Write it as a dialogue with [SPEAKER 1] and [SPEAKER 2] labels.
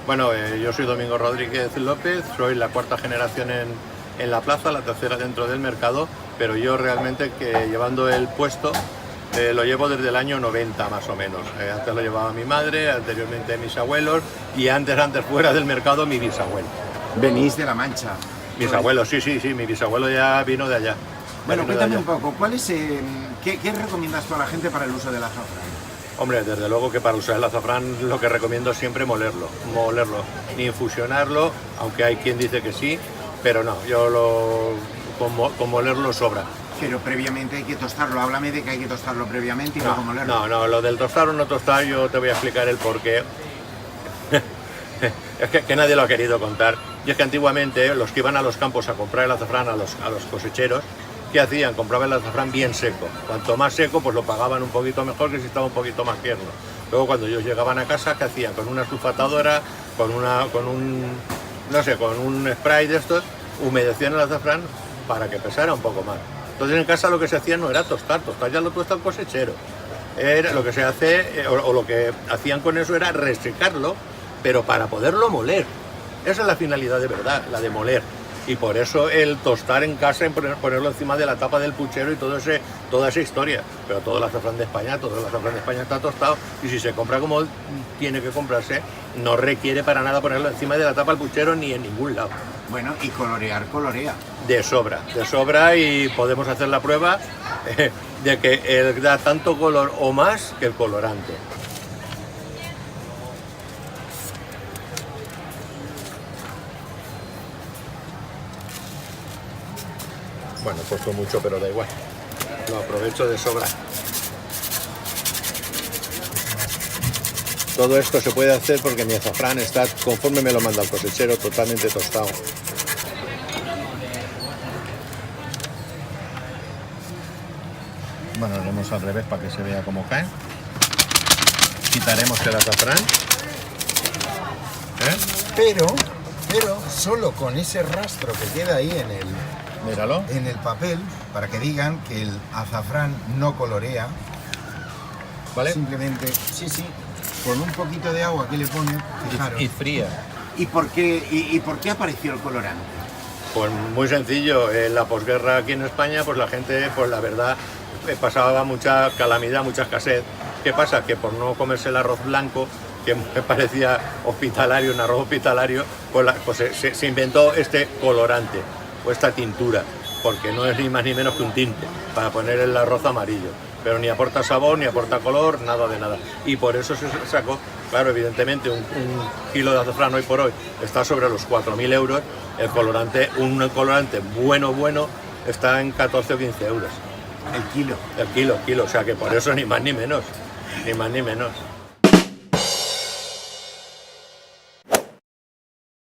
[SPEAKER 1] Bueno, yo soy Domingo Rodríguez López, soy la cuarta generación en la plaza, la tercera dentro del mercado, pero yo realmente que llevando el puesto lo llevo desde el año 90 más o menos. Antes lo llevaba mi madre, anteriormente mis abuelos y antes fuera del mercado mi bisabuelo.
[SPEAKER 2] Venís de La Mancha.
[SPEAKER 1] Mis abuelos, sí, mi bisabuelo ya vino de allá.
[SPEAKER 2] Bueno, cuéntame un poco, ¿qué recomiendas tú a la gente para el uso del azafrán?
[SPEAKER 1] Hombre, desde luego que para usar el azafrán lo que recomiendo es siempre molerlo, ni infusionarlo, aunque hay quien dice que sí, pero no, con molerlo sobra.
[SPEAKER 2] Pero previamente hay que tostarlo, háblame de que hay que tostarlo previamente y luego molerlo.
[SPEAKER 1] No, lo del tostar o no tostar yo te voy a explicar el porqué. Es que nadie lo ha querido contar, y es que antiguamente los que iban a los campos a comprar el azafrán a los cosecheros, ¿qué hacían? Compraban el azafrán bien seco. Cuanto más seco, pues lo pagaban un poquito mejor que si estaba un poquito más tierno. Luego cuando ellos llegaban a casa, ¿qué hacían? Con una sulfatadora, con un spray de estos, humedecían el azafrán para que pesara un poco más. Entonces en casa lo que se hacía no era tostar ya lo tuesta el cosechero. Lo que se hace, o lo que hacían con eso era resecarlo, pero para poderlo moler. Esa es la finalidad de verdad, la de moler. Y por eso el tostar en casa, ponerlo encima de la tapa del puchero y toda esa historia. Pero todo el azafrán de España está tostado, y si se compra como tiene que comprarse, no requiere para nada ponerlo encima de la tapa del puchero ni en ningún lado.
[SPEAKER 2] Bueno, y colorear, colorea.
[SPEAKER 1] De sobra, y podemos hacer la prueba de que da tanto color o más que el colorante. Bueno, he puesto mucho, pero da igual. Lo aprovecho de sobra. Todo esto se puede hacer porque mi azafrán está, conforme me lo manda el cosechero, totalmente tostado. Bueno, lo haremos al revés para que se vea cómo cae. Quitaremos el azafrán.
[SPEAKER 2] Pero solo con ese rastro que queda ahí
[SPEAKER 1] Míralo.
[SPEAKER 2] en el papel, para que digan que el azafrán no colorea,
[SPEAKER 1] ¿Vale?
[SPEAKER 2] simplemente, sí, con un poquito de agua que le pone, fijaros.
[SPEAKER 1] Y fría.
[SPEAKER 2] ¿Y por qué apareció el colorante?
[SPEAKER 1] Pues muy sencillo, en la posguerra aquí en España, pues la gente, pues la verdad, pasaba mucha calamidad, mucha escasez. ¿Qué pasa? Que por no comerse el arroz blanco, que me parecía hospitalario, un arroz hospitalario, pues se inventó este colorante, o esta tintura, porque no es ni más ni menos que un tinte, para poner el arroz amarillo. Pero ni aporta sabor, ni aporta color, nada de nada. Y por eso se sacó, claro, evidentemente, un kilo de azafrán hoy por hoy está sobre los 4.000 euros. El colorante, un colorante bueno, está en 14 o 15 euros.
[SPEAKER 2] El kilo.
[SPEAKER 1] El kilo, o sea que por eso ni más ni menos.